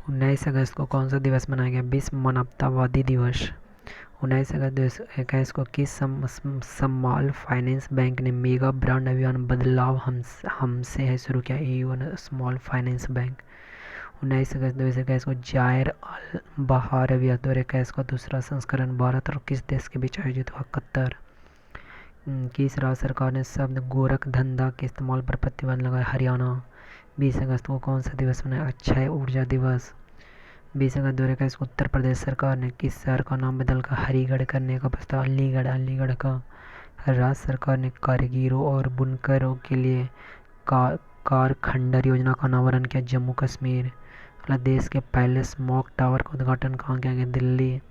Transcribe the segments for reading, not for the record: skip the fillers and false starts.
19 अगस्त को कौन सा दिवस मनाया गया? विश्व मानवतावादी दिवस। 19 अगस्त 2021 को किस स्मॉल फाइनेंस बैंक ने मेगा ब्रांड अभियान बदलाव हमसे है शुरू किया? EU small finance bank. 19 अगस्त 2021 को जायर अल बहार अभियान 2021 का दूसरा संस्करण भारत और किस देश के बीच आयोजित हुआ? कतर। किस राज्य सरकार ने शब्द गोरख धंधा के इस्तेमाल पर प्रतिबंध लगाया? हरियाणा। 20 अगस्त को कौन सा दिवस मनाया? अक्षय ऊर्जा दिवस। 20 अगस्त 2021 को उत्तर प्रदेश सरकार ने किस शहर का नाम बदलकर हरिगढ़ करने का प्रस्ताव? अलीगढ़ का। राज्य सरकार ने कारीगरों और बुनकरों के लिए कारखंडर योजना का अनावरण किया? जम्मू कश्मीर। देश के पहले स्मॉग टावर का उद्घाटन कहाँ किया गया? दिल्ली।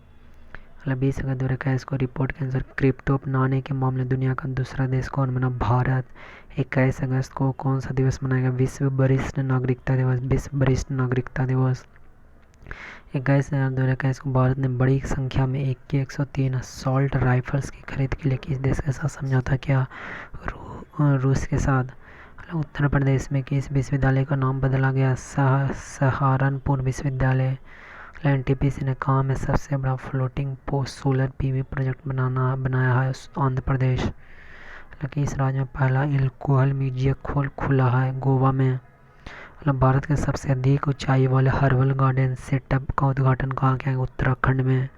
20 अगस्त 2021 को रिपोर्ट के अनुसार क्रिप्टो अपनाने के मामले में दुनिया का दूसरा देश कौन बना? भारत। 21 अगस्त को कौन सा दिवस मनाया गया? विश्व वरिष्ठ नागरिकता दिवस। विश्व वरिष्ठ नागरिकता दिवस। 21 जनवरी 2021 को भारत ने बड़ी संख्या में AK-103 असॉल्ट राइफल्स की खरीद के लिए किस देश के साथ समझौता किया? रूस के साथ। उत्तर प्रदेश में किस विश्वविद्यालय का नाम बदला गया? सहारनपुर विश्वविद्यालय। NTPC ने कहाँ में सबसे बड़ा फ्लोटिंग सोलर PV प्रोजेक्ट बनाया है? आंध्र प्रदेश। किस राज्य में पहला एल्कोहल म्यूजियम खुला है? गोवा में। भारत के सबसे अधिक ऊंचाई वाले हर्बल गार्डन सेटअप का उद्घाटन कहाँ किया गया? उत्तराखंड में।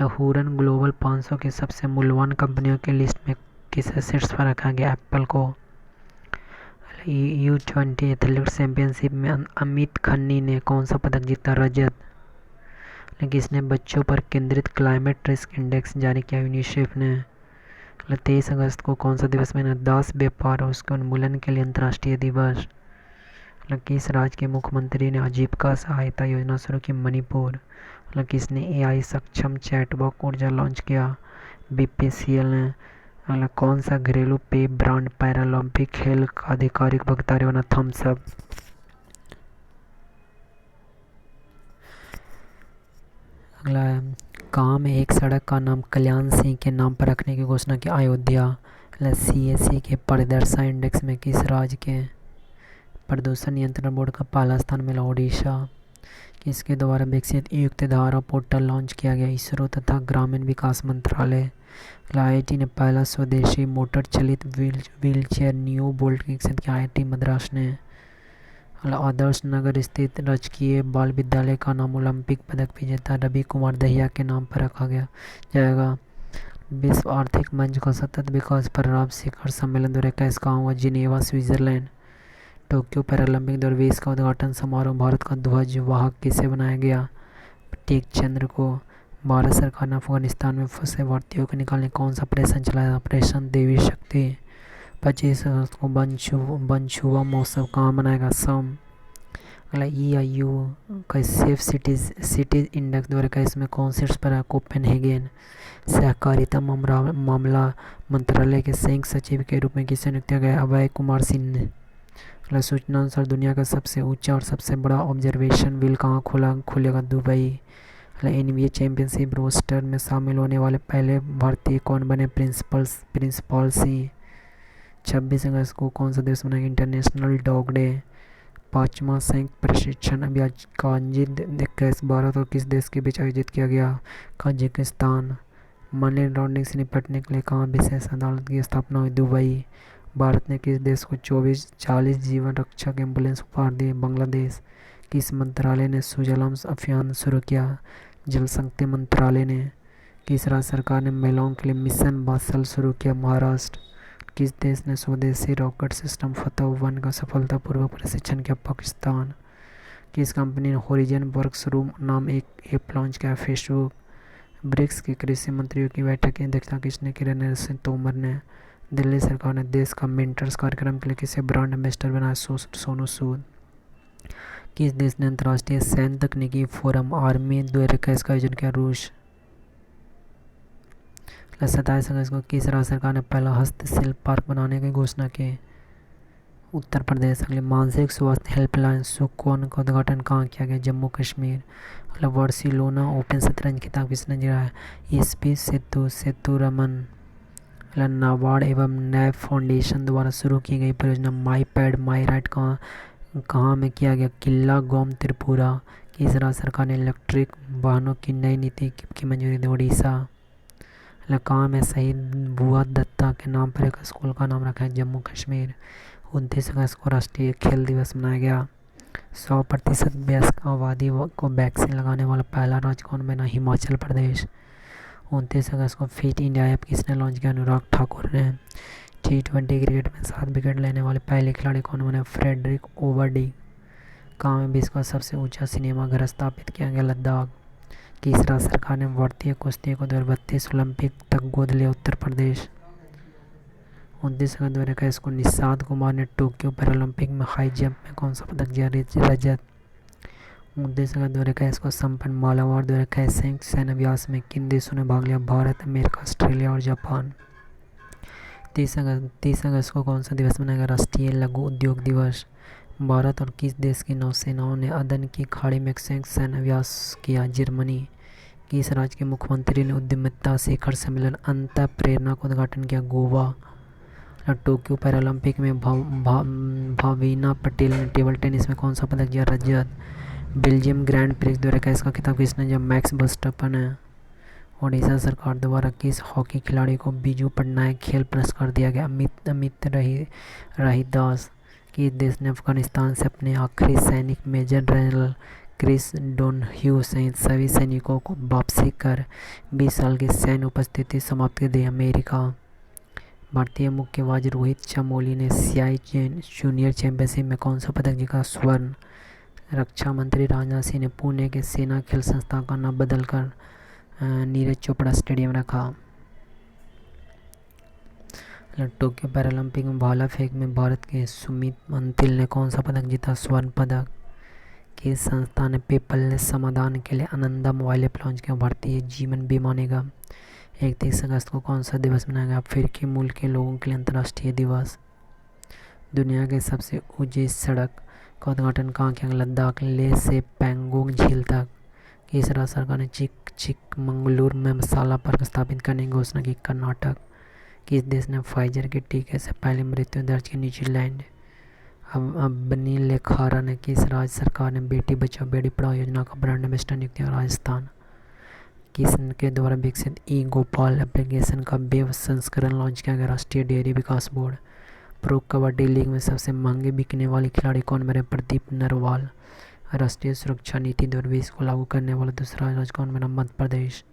हुरन ग्लोबल 500 की सबसे मूल्यवान कंपनियों की लिस्ट में किसे शीर्ष पर रखा गया? एप्पल को। U20 एथलेटिक्स चैंपियनशिप में अमित खन्नी ने कौन सा पदक जीता? रजत। किसने बच्चों पर केंद्रित क्लाइमेट रिस्क इंडेक्स जारी किया? यूनिसेफ ने। 23 अगस्त को कौन सा दिवस मनाया? दास व्यापार और उसके उन्मूलन के लिए अंतर्राष्ट्रीय दिवस। किस राज्य के मुख्यमंत्री ने आजीविका सहायता योजना शुरू की? मणिपुर। किसने AI सक्षम चैटबॉट ऊर्जा लॉन्च किया? BPCL ने। कौन सा घरेलू पेय ब्रांड पैरालंपिक खेल का आधिकारिक भुगतान बना? Thums Up. अगला है, कहाँ में एक सड़क का नाम कल्याण सिंह के नाम पर रखने की घोषणा की? अयोध्या। CAC के परिदर्शन इंडेक्स में किस राज्य के प्रदूषण नियंत्रण बोर्ड का पहला स्थान मिला? ओडिशा। किसके द्वारा विकसित युक्त धारा पोर्टल लॉन्च किया गया? इसरो तथा ग्रामीण विकास मंत्रालय। IIT ने पहला स्वदेशी मोटर चलित व्हीलचेयर न्यू बोल्ट विकसित किया? IIT मद्रास ने। आदर्श नगर स्थित राजकीय बाल विद्यालय का नाम ओलंपिक पदक विजेता रवि कुमार दहिया के नाम पर रखा जाएगा। विश्व आर्थिक मंच का सतत विकास पर शिखर सम्मेलन 2021 कहाँ हुआ? Geneva Switzerland. टोक्यो पैरालंपिक 2020 का उद्घाटन समारोह भारत का ध्वज वाहक किसे बनाया गया? प्रतीक चंद्र को। भारत सरकार ने अफगानिस्तान में फंसे भारतीयों को निकालने कौन सा ऑपरेशन चलाया? ऑपरेशन देवी शक्ति। 25 अगस्त को बनछुआ महोत्सव कहाँ मनाएगा? असम। अगला EU का सेफ सिटीज इंडेक्स 2021 में कौन शीर्ष पर है? कोपेनहेगन। सहकारिता मामला मंत्रालय के संयुक्त सचिव के रूप में किसे नियुक्त किया गया? अभय कुमार सिंह ने। सूचना अनुसार दुनिया का सबसे ऊंचा और सबसे बड़ा ऑब्जर्वेशन व्हील कहाँ खुलेगा? दुबई। NBA चैंपियनशिप रोस्टर में शामिल होने वाले पहले भारतीय कौन बने? प्रिंसिपल सिंह। 26 अगस्त को कौन सा दिवस मनाएगा? International dog day. 5वां संयुक्त प्रशिक्षण अभियान कांजिद 21 भारत और किस देश के बीच आयोजित किया गया? कजाकिस्तान। मनी लॉन्ड्रिंग से निपटने के लिए कहाँ विशेष अदालत की स्थापना हुई? दुबई। भारत ने किस देश को 40 जीवन रक्षक एम्बुलेंस उपहार दिए? बांग्लादेश। किस मंत्रालय ने सुजलाम अभियान शुरू किया? जल शक्ति मंत्रालय ने। किस राज्य सरकार ने महिलाओं के लिए मिशन वात्सल शुरू किया? महाराष्ट्र। किस देश ने स्वदेशी रॉकेट सिस्टम फतह-1 का सफलतापूर्वक प्रशिक्षण किया? पाकिस्तान। किस कंपनी ने होरिजन वर्क्स रूम नाम एक ऐप लॉन्च किया? फेसबुक। ब्रिक्स के कृषि मंत्रियों की बैठक की अध्यक्षता किसने की? नरेंद्र सिंह तोमर ने। दिल्ली सरकार ने देश का मेंटर्स कार्यक्रम के लिए किसे ब्रांड एम्बेसडर बनाया? सोनू सूद। किस देश ने अंतर्राष्ट्रीय सैन्य तकनीकी फोरम आर्मी 2021 का आयोजन किया? रूस। 27 अगस्त को किस राज्य सरकार ने पहला हस्तशिल्प पार्क बनाने की घोषणा की? उत्तर प्रदेश। अगले मानसिक स्वास्थ्य हेल्पलाइन सुकॉन का उद्घाटन कहाँ किया गया? जम्मू कश्मीर। अगला बार्सिलोना ओपन शतरंज खिताब किसने जीता है? SP सेतुरमन। नाबार्ड एवं नैब फाउंडेशन द्वारा शुरू की गई परियोजना माई पैड माई राइट कहाँ में किया गया? किल्ला गौम त्रिपुरा। किस राज्य सरकार ने इलेक्ट्रिक वाहनों की नई नीति की मंजूरी दी? उड़ीसा। कहाँ में शहीद बुआ दत्ता के नाम पर एक स्कूल का नाम रखा है? जम्मू कश्मीर। 29 अगस्त को राष्ट्रीय खेल दिवस मनाया गया। 100% वयस्क आबादी को वैक्सीन लगाने वाला पहला राज्य कौन बना? हिमाचल प्रदेश। 29 अगस्त को फिट इंडिया ऐप किसने लॉन्च किया? अनुराग ठाकुर ने। T20 क्रिकेट में 7 विकेट लेने वाले पहले खिलाड़ी कौन बने? फ्रेडरिक ओवरडी। कहाँ में विश्व का सबसे ऊंचा सिनेमाघर स्थापित किया गया? लद्दाख। किस राज्य सरकार ने भारतीय कुश्ती को 2032 ओलंपिक तक गोद लिया? उत्तर प्रदेश। 29 अगस्त 2021 को निषाद कुमार ने टोक्यो पैरालंपिक में हाई जंप में कौन सा पदक जीता? रजत। 29 अगस्त 2021 को संपन्न मालाबार 2021 संयुक्त सैन्य अभ्यास में किन देशों ने भाग लिया? भारत, अमेरिका, ऑस्ट्रेलिया और जापान। 30 अगस्त को कौन सा दिवस मनाया गया? राष्ट्रीय लघु उद्योग दिवस। भारत और किस देश की नौसेनाओं ने अदन की खाड़ी में संयुक्त सैन्य अभ्यास किया? जर्मनी। किस राज्य के मुख्यमंत्री ने उद्यमिता शिखर सम्मेलन अंतः प्रेरणा का उद्घाटन किया? गोवा। टोक्यो पैरालंपिक में भाविना पटेल ने टेबल टेनिस में कौन सा पदक जीता? रजत। बेल्जियम ग्रैंड प्रिक्स 2021 का खिताब किसने जीता? मैक्स वर्स्टेपन है। ओडिशा सरकार द्वारा किस हॉकी खिलाड़ी को बीजू पटनायक खेल पुरस्कार दिया गया? अमित रहीदास। किस देश ने अफगानिस्तान से अपने आखिरी सैनिक मेजर जनरल क्रिस डोनह्यू सहित सभी सैनिकों को वापसी कर 20 साल की सैन्य उपस्थिति समाप्त कर दी? अमेरिका। भारतीय मुक्केबाज रोहित चमोली ने एशियाई जूनियर चैंपियनशिप में कौन सा पदक जीता? स्वर्ण। रक्षा मंत्री राजनाथ सिंह ने पुणे के सेना खेल संस्थान का नाम बदलकर नीरज चोपड़ा स्टेडियम रखा। टोक्यो पैरालंपिक में भाला फेंक में भारत के सुमित अंतिल ने कौन सा पदक जीता? स्वर्ण पदक। किस संस्था ने पेपरलेस समाधान के लिए आनंदा मोबाइल ऐप लॉन्च किया? भारतीय जीवन बीमा निगम। 31 अगस्त को कौन सा दिवस मनाया गया? अफ्रीकी मूल के लोगों के लिए अंतर्राष्ट्रीय दिवस। दुनिया के सबसे ऊंची सड़क का उद्घाटन कहाँ किया गया? लद्दाख। लेह से पैंगोंग झील तक। किस राज्य सरकार ने चिकमंगलुरु में मसाला पार्क स्थापित करने की घोषणा की? कर्नाटक। किस देश ने फाइजर के टीके से पहले मृत्यु दर्ज की? न्यूजीलैंड। अबनी लेखारा ने किस राज्य सरकार ने बेटी बचाओ बेटी पढ़ाओ योजना का ब्रांड एम्बेसडर नियुक्त किया? राजस्थान। किसके द्वारा विकसित ई गोपाल एप्लीकेशन का वेब संस्करण लॉन्च किया गया? राष्ट्रीय डेयरी विकास बोर्ड। प्रो कबड्डी लीग में सबसे महंगे बिकने वाले खिलाड़ी कौन बने? प्रदीप नरवाल। राष्ट्रीय सुरक्षा नीति 2020 को लागू करने वाला दूसरा राज्य कौन बना? मध्य प्रदेश।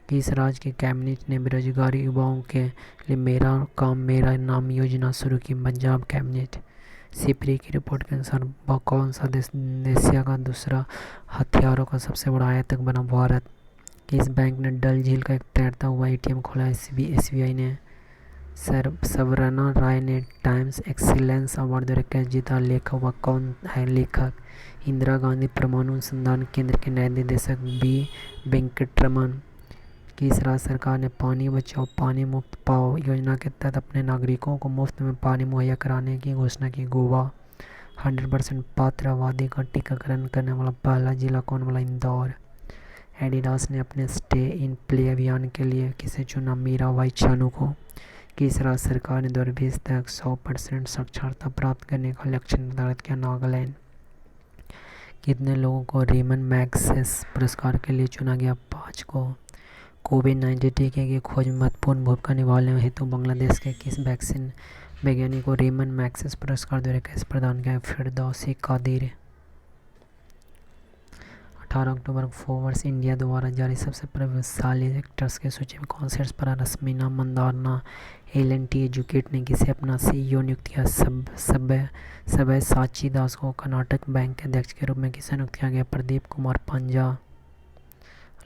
किस राज्य के कैबिनेट ने बेरोजगार युवाओं के लिए मेरा काम मेरा नाम योजना शुरू की? पंजाब कैबिनेट। सिपरी की रिपोर्ट के अनुसार कौन सा देश एशिया का दूसरा हथियारों का सबसे बड़ा आयातक बना? भारत। किस बैंक ने डल झील का एक तैरता हुआ एटीएम खोला? एसबीआई ने। सवरना राय ने टाइम्स एक्सीलेंस अवार्ड 2021 जीता। लेखक वह कौन है? लेखक इंदिरा गांधी परमाणु अनुसंधान केंद्र के नए निदेशक बी वेंकटरमन। किस राज्य सरकार ने पानी बचाओ पानी मुफ्त पाओ योजना के तहत अपने नागरिकों को मुफ्त में पानी मुहैया कराने की घोषणा की? गोवा। 100% पात्र आबादी का टीकाकरण करने वाला पहला जिला कौन बना? इंदौर। एडिडास ने अपने स्टे इन प्ले अभियान के लिए किसे चुना? मीराबाई चानू को। किस राज्य सरकार ने 2020 तक 100% साक्षरता प्राप्त करने का लक्ष्य निर्धारित किया? नागालैंड। कितने लोगों को रेमन मैग्सेस पुरस्कार के लिए चुना गया? 5 को। कोविड-19 टीके की खोज में महत्वपूर्ण भूमिका निभाने हेतु बांग्लादेश के किस वैक्सीन वैज्ञानिक को रेमन मैग्सेस पुरस्कार 2021 प्रदान किया? फिरदौसी कादिर। 18 अक्टूबर को फोर्ब्स इंडिया द्वारा जारी सबसे प्रभावशाली एक्टर्स की सूची में कौन शीर्ष पर? रश्मिका मंदाना। L&T एजुकेट ने किसे अपना CEO नियुक्त किया? सब्यसाची दास को। कर्नाटक बैंक के अध्यक्ष के रूप में किसे नियुक्त किया गया? प्रदीप कुमार पांजा।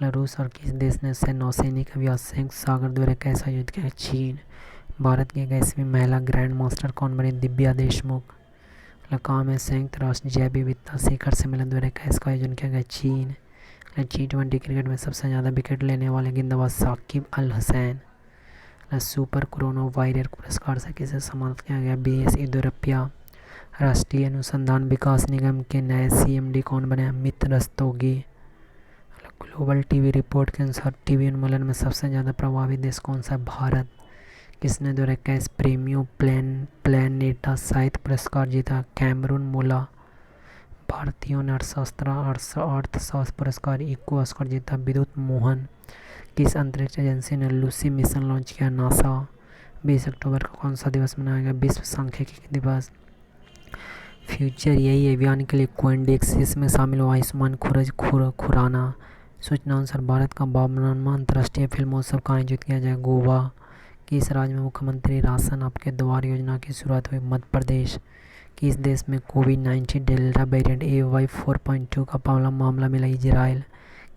रूस और किस देश ने नौसैनिक अभ्यास संयुक्त सागर 2021 आयोजित किया? चीन। भारत की 21वीं महिला ग्रैंड मास्टर कौन बनी? दिव्या देशमुख। लखनऊ में संयुक्त राष्ट्र जैव विविधता शिखर सम्मेलन 2021 का आयोजन किया गया? चीन। T20 क्रिकेट में सबसे ज़्यादा विकेट लेने वाले गेंदबाज Shakib Al Hussain. Super corona virus पुरस्कार से किसे सम्मानित किया गया? BS येदियुरप्पा। राष्ट्रीय अनुसंधान विकास निगम के नए CMD कौन बने? Amit Rastogi. Global TV report के अनुसार टीवी उन्मूलन में सबसे ज़्यादा प्रभावित देश कौन सा है? भारत। किसने 2021 प्रेमियो प्लानेटा साहित्य पुरस्कार जीता? कैमरून मुला। भारतीयों ने अर्थशास्त्र पुरस्कार इको ऑस्कर जीता। विद्युत मोहन। किस अंतरिक्ष एजेंसी ने लूसी मिशन लॉन्च किया? नासा। 20 अक्टूबर को कौन सा दिवस मनाया गया? विश्व सांख्यिकी दिवस। फ्यूचर यही एवियन के लिए कोइंडेक्स इसमें शामिल हुआ आयुष्मान खुराना। सूचना अनुसार भारत का 52वां अंतर्राष्ट्रीय फिल्मोत्सव कहाँ आयोजित किया जाए? गोवा। किस राज्य में मुख्यमंत्री राशन आपके द्वार योजना की शुरुआत हुई? मध्य प्रदेश। किस देश में कोविड-19 डेल्टा वेरिएंट AY4.2 का पहला मामला मिला? इजराइल।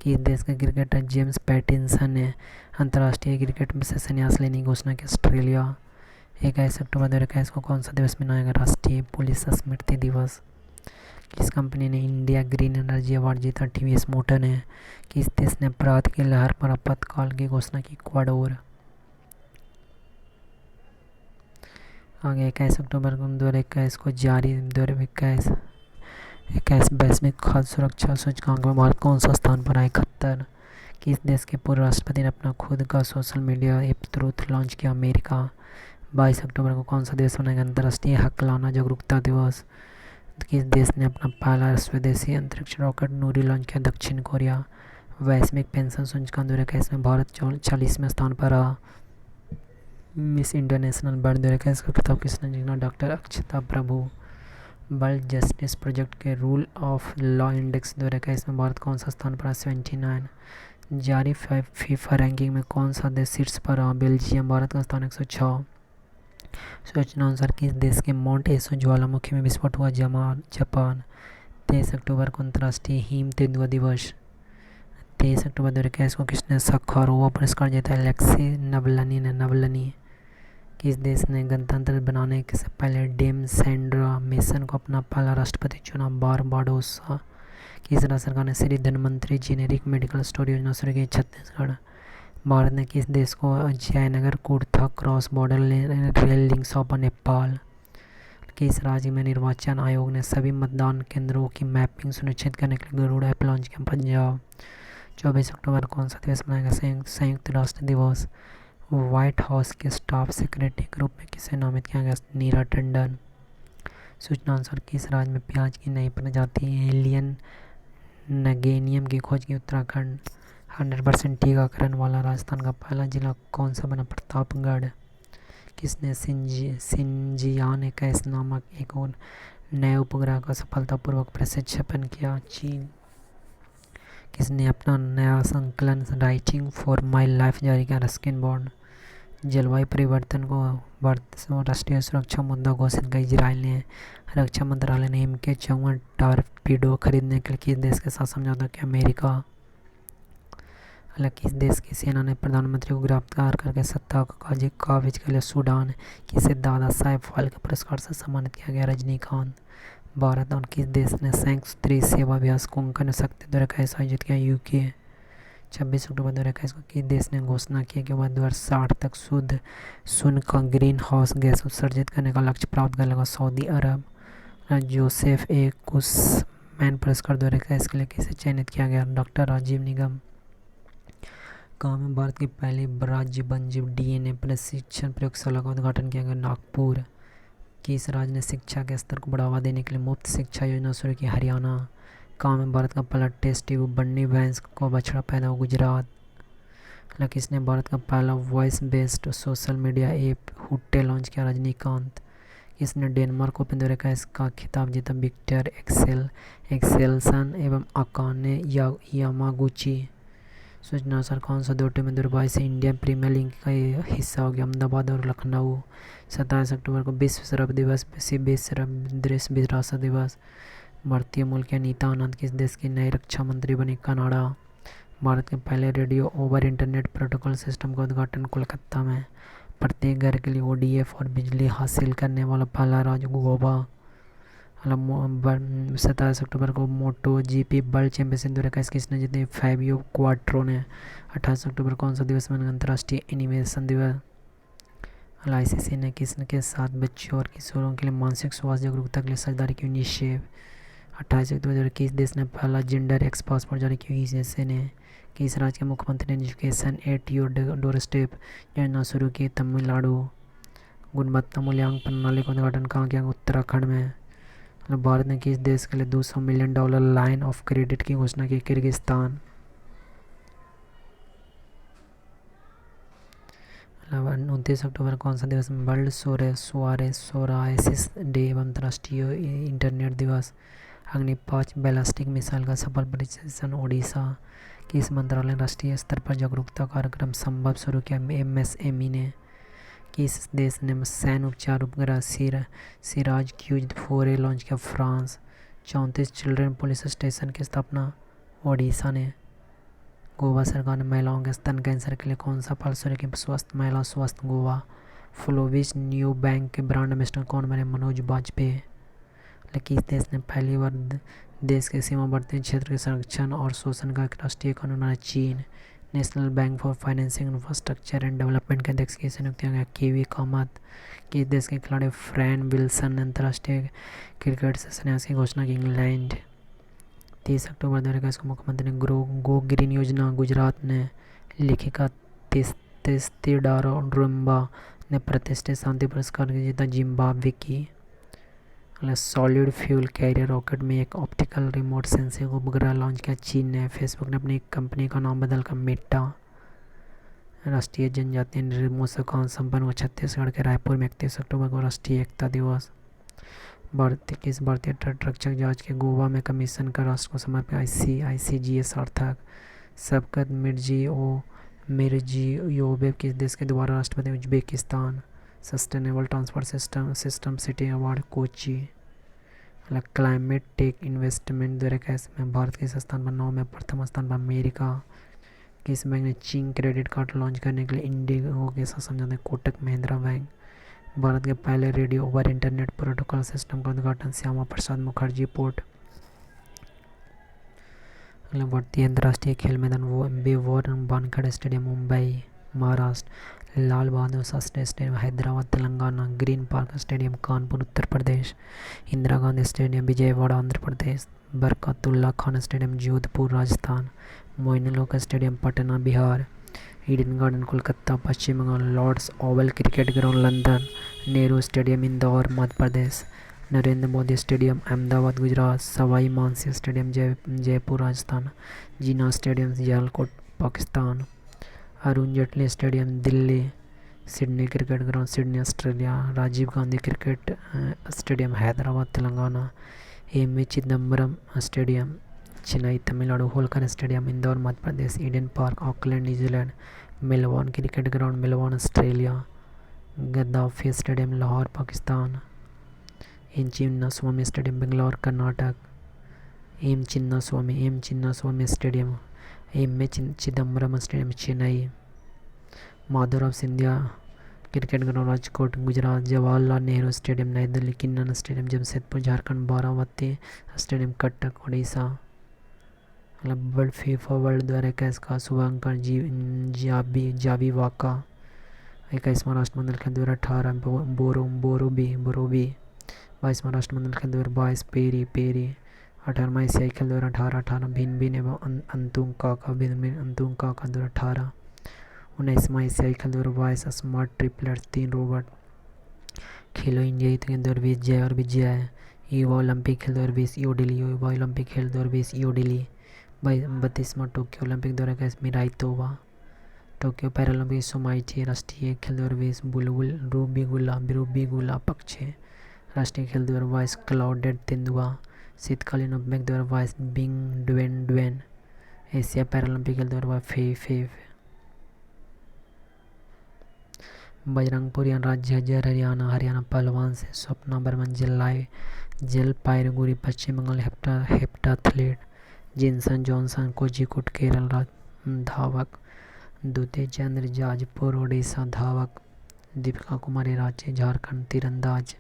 किस देश के क्रिकेटर जेम्स पैटिंसन ने अंतर्राष्ट्रीय क्रिकेट से संन्यास लेने की घोषणा की? ऑस्ट्रेलिया। 21 अक्टूबर 2021 को कौन सा दिवस मनाया गया? राष्ट्रीय पुलिस स्मृति दिवस। किस कंपनी ने इंडिया ग्रीन एनर्जी अवार्ड जीता? TVS मोटर ने। किस देश ने अपराध की लहर पर आपातकाल की घोषणा की? इक्वाडोर। आगे 21 अक्टूबर 2021 को जारी 2021 वैश्विक खाद्य सुरक्षा सूचकांक में भारत कौन सा स्थान पर है? 71। किस देश के पूर्व राष्ट्रपति ने अपना खुद का social media app truth launch किया? अमेरिका। 22 अक्टूबर को कौन सा दिवस मनाया गया? अंतर्राष्ट्रीय हकलाना जागरूकता दिवस। किस देश ने अपना पहला स्वदेशी अंतरिक्ष रॉकेट नूरी लॉन्च किया? दक्षिण कोरिया। वैश्विक पेंशन सूचकांक 2021 में भारत 40वें स्थान पर रहा। मिस इंटरनेशनल वर्ल्ड 2021 का खिताब किसने जीता? डॉक्टर अक्षता प्रभु। वर्ल्ड जस्टिस प्रोजेक्ट के रूल ऑफ लॉ इंडेक्स 2021 में भारत कौन सा स्थान पर है? 79। जारी फीफा रैंकिंग में कौन सा देश शीर्ष पर रहा? बेल्जियम। भारत का स्थान 106। सूचना अनुसार किस देश के माउंट एसो ज्वालामुखी में विस्फोट हुआ? जापान। 23 अक्टूबर को अंतर्राष्ट्रीय हिम तेंदुआ दिवस। 23 अक्टूबर 2021 को किसने सखारोवा पुरस्कार जीता? Alexei Navalny. किस देश ने गणतंत्र बनाने से पहले डेम सैंड्रा मेसन को अपना पहला राष्ट्रपति चुना? बारबाडोस। किस राज्य सरकार ने Shri Dhanvantari generic medical store योजना शुरू की? छत्तीसगढ़। भारत ने किस देश को Jaynagar Kurtha cross border rail link सौंपा? नेपाल। किस राज्य में निर्वाचन आयोग ने सभी मतदान केंद्रों की मैपिंग सुनिश्चित करने के लिए गरुड़ ऐप लॉन्च किया? पंजाब। 24 अक्टूबर कौन सा दिवस मनाया गया? संयुक्त राष्ट्र दिवस। व्हाइट हाउस के स्टाफ सेक्रेटरी के रूप में किसे नामित किया गया? नीरा टंडन। सूचना अनुसार किस राज्य में प्याज की नई प्रजाति एलियन नगेनियम की खोज की? उत्तराखंड। 100% टीकाकरण वाला राजस्थान का पहला जिला कौन सा बना? प्रतापगढ़। किसने सिंजियान 21 नामक एक और नए उपग्रह का सफलतापूर्वक प्रक्षेपण किया? चीन। किसने अपना नया संकलन राइटिंग फॉर माई लाइफ जारी किया? Ruskin bond. जलवायु परिवर्तन को राष्ट्रीय सुरक्षा मुद्दा घोषित किया इजराइल ने। रक्षा मंत्रालय ने MK-54 टॉर्पीडो खरीदने के लिए किस देश के साथ समझौता किया? अमेरिका। हालांकि किस देश की सेना ने प्रधानमंत्री को गिरफ्तार करके सत्ता का काबिज कर लिया? सूडान। किसे दादा साहेब फाल्के पुरस्कार से सम्मानित किया गया? रजनीकांत। भारत और किस देश ने संयुक्त त्रिसेवा अभ्यास कोंकण शक्ति 2021 आयोजित किया? UK। 26 अक्टूबर 2021 को किस देश ने घोषणा की कि वह 2060 तक शुद्ध शून्य का ग्रीन हाउस गैस उत्सर्जित करने का लक्ष्य प्राप्त कर लेगा? सऊदी अरब। जोसेफ ए कुशमैन पुरस्कार 2021 के लिए किसे चयनित किया गया? डॉक्टर राजीव निगम। कहाँ में भारत की पहली राज्य वन्यजीव DNA प्रशिक्षण प्रयोगशाला का उद्घाटन किया गया? नागपुर। किस राज्य ने शिक्षा के स्तर को बढ़ावा देने के लिए मुफ्त शिक्षा योजना शुरू की? हरियाणा। कहाँ में भारत का पहला टेस्ट ट्यूब बन्नी भैंस को बछड़ा पैदा हुआ? गुजरात। किसने भारत का पहला voice based social media app Hoote launch किया? रजनीकांत। किसने डेनमार्क ओपन 2021 का खिताब जीता? विक्टर एक्सेल्सन एवं अकाने यामागुची। सूचना अनुसार कौन सा दो टीमें दुबई से इंडियन प्रीमियर लीग का हिस्सा हो गया? अहमदाबाद और लखनऊ। 27 अक्टूबर को विश्व शराब दिवस, विश्व दृश्य विरासत दिवस। भारतीय मूल की अनीता आनंद किस देश की नई रक्षा मंत्री बनी? कनाडा। भारत के पहले radio over internet protocol system का उद्घाटन कोलकाता में। प्रत्येक घर के लिए ODF और बिजली हासिल करने वाला पहला राज्य गोवा। 27 अक्टूबर को MotoGP वर्ल्ड चैंपियनशिप 2021 किसने जीती? फैबियो क्वाट्रो ने। 28 अक्टूबर कौन सा दिवस में अंतर्राष्ट्रीय एनिमेशन दिवस? ICC ने किसके साथ बच्चों और किशोरों के लिए मानसिक स्वास्थ्य जागरूकता के लिए साझेदारी की? यूनिसेफ। 28 अक्टूबर किस देश ने पहला जेंडर एक्स पासपोर्ट जारी किया? USA ने। किस राज्य के मुख्यमंत्री ने एजुकेशन एट योर डोरस्टेप योजना शुरू की? तमिलनाडु। गुणवत्ता मूल्यांकन प्रणाली का उद्घाटन कहाँ किया? उत्तराखंड में। भारत ने किस देश के लिए $200 मिलियन लाइन ऑफ क्रेडिट की घोषणा की? किर्गिस्तान। 29 अक्टूबर कौन सा दिवस? वर्ल्ड सोराइसिस डे एवं अंतर्राष्ट्रीय इंटरनेट दिवस। अग्नि 5 बैलिस्टिक मिसाइल का सफल परीक्षण। ओडिशा। किस मंत्रालय ने राष्ट्रीय स्तर पर जागरूकता कार्यक्रम संभव शुरू किया? एमएसएमई ने। किस देश ने सैन्य उपचार उपग्रह सिराज क्यूज-4A लॉन्च किया? फ्रांस। 34 चिल्ड्रन पुलिस स्टेशन की स्थापना ओडिशा ने। गोवा सरकार ने महिलाओं के स्तन कैंसर के लिए कौन सा फल शुरू किया? स्वस्थ महिला स्वस्थ गोवा। फ्लोविस न्यू बैंक के ब्रांड एम्बेसडर कौन बने? मनोज बाजपेयी। किस देश ने पहली बार देश के सीमावर्ती क्षेत्र के संरक्षण और शोषण का एक राष्ट्रीय कानून बनाया? चीन। National bank for financing infrastructure and development के अध्यक्ष किसे नियुक्त किया गया? केवी कामत। किस देश के खिलाड़ी फ्रैन विल्सन ने अंतर्राष्ट्रीय क्रिकेट से संन्यास की घोषणा की? इंग्लैंड। 30 अक्टूबर 2021 को मुख्यमंत्री ने गो ग्रीन योजना गुजरात ने। लेखिका तेस्तीडारो ड्रुम्बा ने प्रतिष्ठित शांति पुरस्कार जीता जिम्बाब्वे की। सॉलिड फ्यूल कैरियर रॉकेट में एक ऑप्टिकल रिमोट सेंसिंग उपग्रह लॉन्च किया चीन ने। फेसबुक ने अपनी कंपनी का नाम बदलकर मेटा। राष्ट्रीय जनजातीय नृत्य महोत्सव कहाँ संपन्न हुआ? छत्तीसगढ़ के रायपुर में 31 अक्टूबर को राष्ट्रीय एकता दिवस। किस भारतीय तटरक्षक जहाज के गोवा में कमीशन का राष्ट्र को समर्पित? ICGS सार्थक। शबकत मिर्जियोयेव किस देश के दोबारा राष्ट्रपति? Uzbekistan. Sustainable transport system city award Kochi. Climate tech investment 2021 में भारत किस स्थान पर? 9 में प्रथम स्थान पर अमेरिका। किस बैंक ने चिंग क्रेडिट कार्ड लॉन्च करने के लिए इंडिगो के साथ समझौते? कोटक महिंद्रा बैंक। भारत के पहले radio over internet protocol system का उद्घाटन श्यामा प्रसाद मुखर्जी पोर्ट। भारतीय अंतर्राष्ट्रीय खेल मैदान Wankhede stadium Mumbai Maharashtra. Lal Bahadur Shastri stadium Hyderabad Telangana. Green Park stadium Kanpur Uttar Pradesh. Indira Gandhi stadium Vijayawada Andhra Pradesh. Barkatullah Khan stadium Jodhpur Rajasthan. Moinul stadium Patna Bihar. Eden Garden Kolkata Paschim Bangal. Lord's Oval cricket ground London. Nehru stadium Indore Madhya Pradesh. Narendra Modi stadium Ahmedabad Gujarat. Sawai Mansingh stadium Jaipur Rajasthan. Jinnah stadium Sialkot Pakistan. Arun Jaitley stadium Delhi. Sydney cricket ground Sydney Australia. Rajiv Gandhi cricket stadium Hyderabad Telangana. M Chidambaram stadium Chennai Tamil Nadu. Holkar stadium Indore Madhya Pradesh. Eden Park Auckland New Zealand. Melbourne cricket ground Melbourne Australia. Gaddafi stadium Lahore Pakistan. M Chinnaswamy stadium Bangalore Karnataka. M Chinnaswamy stadium M Chidambaram stadium Chennai. Madhavrao Scindia cricket ground Rajkot Gujarat. Jawaharlal Nehru stadium Nai Delhi. Keenan stadium Jamshedpur Jharkhand. Baramati stadium Cuttack Orissa. World FIFA world 2021 का Shubhankar Xavi वाका। 21वां राष्ट्रमंडल खेल 2018 बोरोबी। 22वां राष्ट्रमंडल खेल 2022 peri. 18वां एशियाई खेल 2018 भिन्न एवं अंतुंग काका 2018। 19वां एशियाई खेल 2022 स्मार्ट ट्रिपलेट्स 3 रोबोट। खेलो इंडिया यूथ गेम 2020 जय और विजय। युवा ओलंपिक खेल 2020 ईओडिली। युवा ओलंपिक खेल 2020 ईओडिली। 32वां Tokyo Olympic 2021 Miraitowa. Tokyo Paralympic Someity. राष्ट्रीय खेल 2020 बुलबुल रूबीगुला पक्षी। राष्ट्रीय खेल 2022 क्लाउडेड तेंदुआ। शीतकालीन Olympic 2022 Bing Dwen. Asia Paralympic खेल 2022 फेव। बजरंगपुर राज्य हरियाणा पहलवान से स्वप्ना बर्मन जलपाईगुड़ी पश्चिम बंगाल हेप्टाथलीट। जिनसन जॉनसन कोझिकोड केरल धावक। द्वितीय चंद्र जाजपुर ओडिशा धावक। दीपिका कुमारी रांची झारखंड तीरंदाज।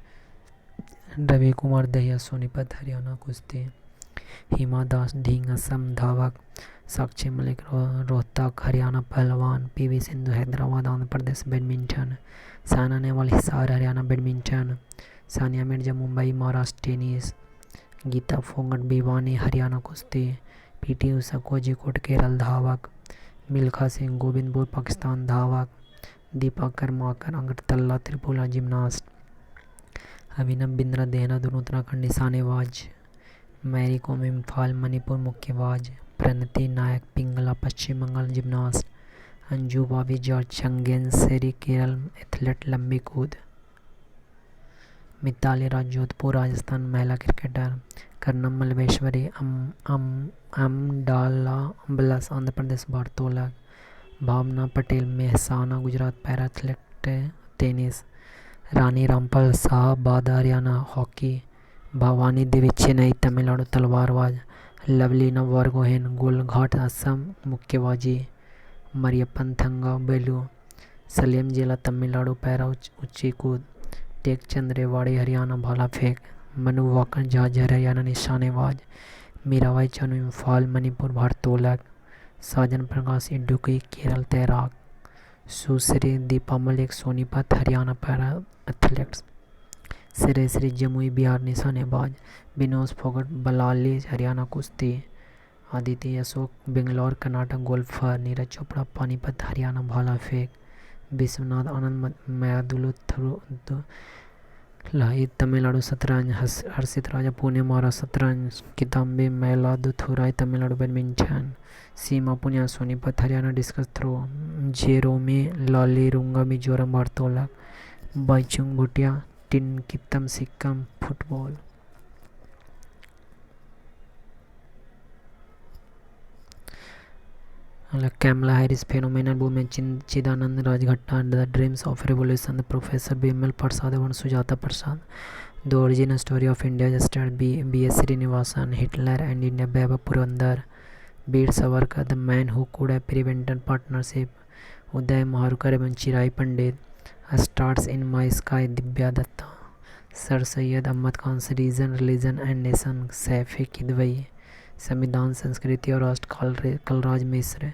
रवि कुमार दहिया सोनीपत हरियाणा कुश्ती। हिमा दास ढींग असम धावक। साक्षी मलिक रोहतक हरियाणा पहलवान। PV Sindhu Hyderabad Andhra Pradesh badminton. Saina Nehwal Hisar Haryana badminton. Sania Mirza Mumbai Maharashtra tennis. Geeta Phogat Bhiwani Haryana कुश्ती। पीटी उषा कोझिकोड केरल धावक। मिल्खा सिंह गोविंदपुर पाकिस्तान धावक। दीपा कर्माकर अगरतला त्रिपुरा जिम्नास्ट। अभिनव बिंद्रा देहरादून उत्तराखंड निशानेबाज। मैरी कॉम इम्फाल मणिपुर मुक्केबाज। Pranati Nayak Pingla Paschim Bangal gymnast. Anju Bobby George Changanassery Kerala athlete लंबी कूद। मिताली राज जोधपुर राजस्थान महिला क्रिकेटर। कर्नम मल्लेश्वरी अमडाला अम्बलस आंध्र प्रदेश भारोत्तोलक। Bhavina Patel Mehsana Gujarat para athlete tennis. Rani Rampal Shahabad Haryana hockey. Bhavani Devi Chennai Tamil Nadu तलवारबाज। लवलीना वर्गोहेन गोलघाट असम मुक्केबाजी। मरियप्पन थंगा बेलू सलेम जिला तमिलनाडु पैरा ऊंची कूद। टेकचंद रेवाड़ी हरियाणा भाला फेंक। मनु वाकर झाझर हरियाणा निशानेबाज। मीराबाई चानू इम्फाल मणिपुर भारोत्तोलक। साजन प्रकाश इडुक्की केरल तैराक। सुश्री दीपा मलिक सोनीपत हरियाणा पैरा एथलेट्स। श्रेयश्री जमुई बिहार निशानेबाज। विनोद फोगट बलाली हरियाणा कुश्ती। आदित्य अशोक बेंगलोर कर्नाटक गोल्फर। नीरज चोपड़ा पानीपत हरियाणा भाला फेंक। विश्वनाथ आनंद मयादुलथुलाई तमिलनाडु शतरंज। हर्षित राजा पुणे महाराष्ट्र शतरंज। Kidambi Mayiladuthurai Tamil Nadu badminton. Seema Punia Sonipat Haryana discus throw. Jeremy Lalrinnunga Mizoram भारोत्तोलक। Bhaichung Bhutia Tinkitam Sikkim football. Kamala Harris phenomenal women. Chidanand Rajghatta the dreams of revolution. The professor Bimal Prasad एवं Sujata Prasad. The original story of India start B S Srinivasan. Hitler and India Vaibhav Purandare. Veer Savarkar the man who could have prevented partnership. Uday Mahurkar एवं Chirayu Pandit. Stars in my sky Divya Dutta. Sir Syed Ahmad Khan reason religion and nation Saifi Kidwai. संविधान संस्कृति और राष्ट्र Kalraj Mishra.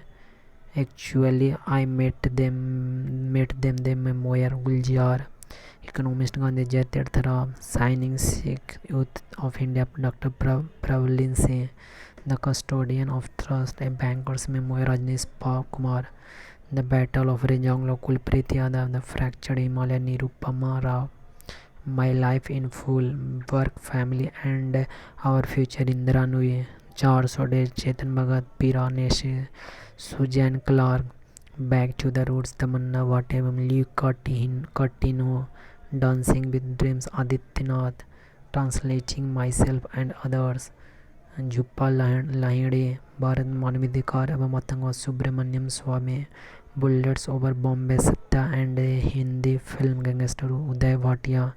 Actually I met them they memoir Gulzar. Economist Gandhi Jai Tirthrao. Shining Sikh youth of India doctor Prabhleen Singh. The custodian of trust a banker's memoir Rajnish Kumar. The battle of Rezang La Kulpreet Yadav. The fractured Himalaya Nirupama Rao. My life in full work family and our future Indra Nooyi. 400 days Chetan Bhagat पीरा नेशी Suzanne Clarke. Back to the roots Tamanna Watt एवं Luke Coutinho. Dancing with dreams Adityanath. Translating myself and others. Jhumpa Lahiri Bharat मानवाधिकार एवं आतंकवाद Subramanian Swamy. Bullets over Bombay Satya and Hindi film gangster Uday Bhatia.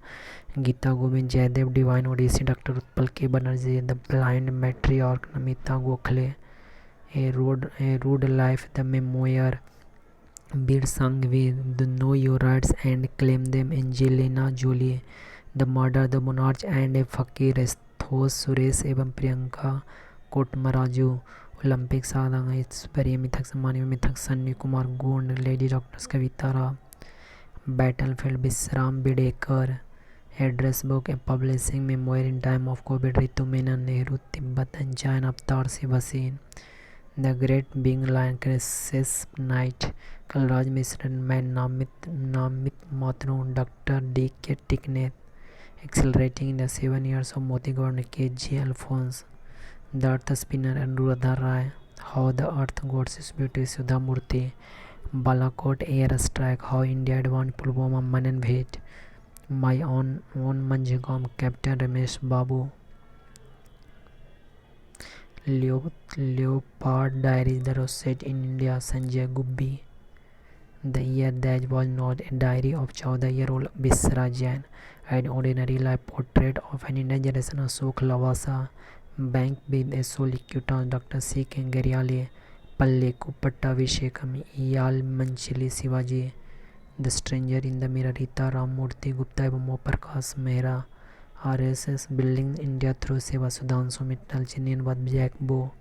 Gita Govinda Jayadeva divine odyssey doctor Utpal K Banerjee. The blind matriarch Namita Gokhale. A rude life the memoir Vir Sanghvi. The know your rights and claim them Angelina Jolie. The murder the monarch and a fakir एस्थोस सुरेश एवं Priyanka कोटमराजू। Olympic साधना ऐश्वर्य मिथक सम्मानी मिथक Sunny Kumar Gond. Lady doctors Kavita Rao. Battlefield Vishram Bedekar. Address book a publishing memoir in time of COVID Ritu Menon. Nehru Tibet and China Avtar Singh Bhasin. The great being lion crisis night Kalraj Mishra. मैं नामित मातरू doctor D K Tikait. Accelerating the 7 years of Modi गौड़ K J Alphons. The earth spinner Anuradha Roy. How the earth gods beauty Sudha Murty. Balakot air strike how India advance Pulwama Manan Bhatt. My own Mazagaon captain Ramesh Babu. Leopard Diaries The Rosette in India Sanjay Gubbi. The Year That Was Not a Diary of 14-year-old Bisra Jain. An Ordinary Life Portrait of an Indian Generation Ashok Lavasa. Bank with a Solicutor Dr. C. K. Geriali. Palleku Pattabhishekam Yal Manchili Shivaji. The Stranger in the Mirror Rita Ramurthy Gupta एवं Om Prakash Mehra. RSS Building India Through Seva Sudhanshu Mittal Chinian Vad Jack Bo.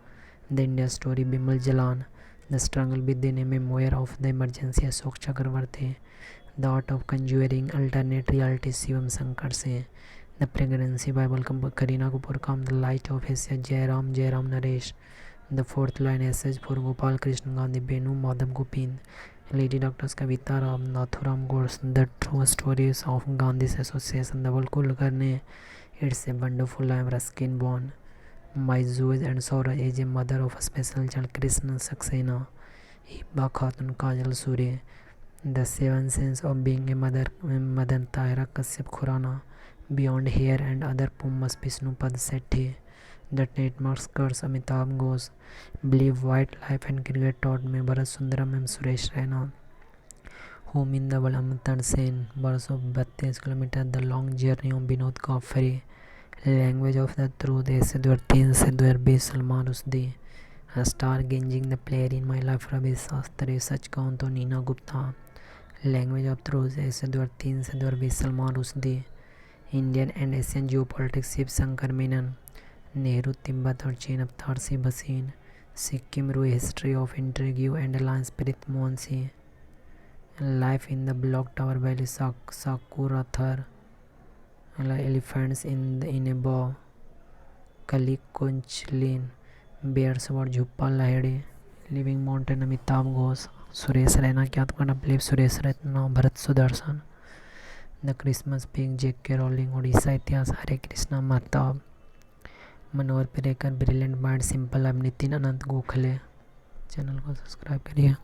The India Story Bimal Jalan. The Struggle Within a Memoir of the Emergency Ashok Chakravarti. The Art of Conjuring Alternate Reality Shivam Shankar Singh. The Pregnancy Bible Kareena Kapoor Kam. The Light of Asia Jairam Naresh. The Fourth Line Essay for Gopal Krishna Gandhi Benu Madhav Gopin. Lady doctors Kavita Ram, Nathuram Godse, the true stories of Gandhi's association, Dhaval Kulkarni, it's a wonderful life, Ruskin बॉर्न, my joys and sorrows as a mother of special child, Krishna Saxena, Hibba Khatoon, Kajal Surya, the seven sense of being a mother, Madan Tahira Kashyap Khurana, beyond here and other poems, Vishnupad Sethi, the trademarks curse, Amitav Ghosh, believe what life and cricket taught में, भरत सुंदरम एवं Suresh Raina, home in the world, Amitabh Sen, 1232 kilometre, the long journey of Vinod Kapri, language of the truth essays 2003 से 2020, Salman Rushdie, star gazing the player in my life, Ravi Shastri, सच कहूँ तो Neena Gupta, language of truth essays 2003 से 2020, Salman Rushdie, Indian and Asian geopolitics, Shiv Shankar Menon, Nehru Tibet और चीन, अवतार सिंह भसीन, सिक्किम रू history of interview and alliance, Preet Mohan Singh, life in the block tower valley, साकुराथर, elephants in a bow, Kalki Koechlin, bears word, Jhumpa Lahiri, living mountain, Amitav Ghosh, Suresh Raina, क्या तो believe Suresh Raina, Bharat Sudarshan, the Christmas pig, J K. Rowling, Orissa इतिहास, Hare Krishna Mahtab, Manohar Parrikar, brilliant mind, simple life, Nitin Anant Gokhale. Channel को subscribe करिए।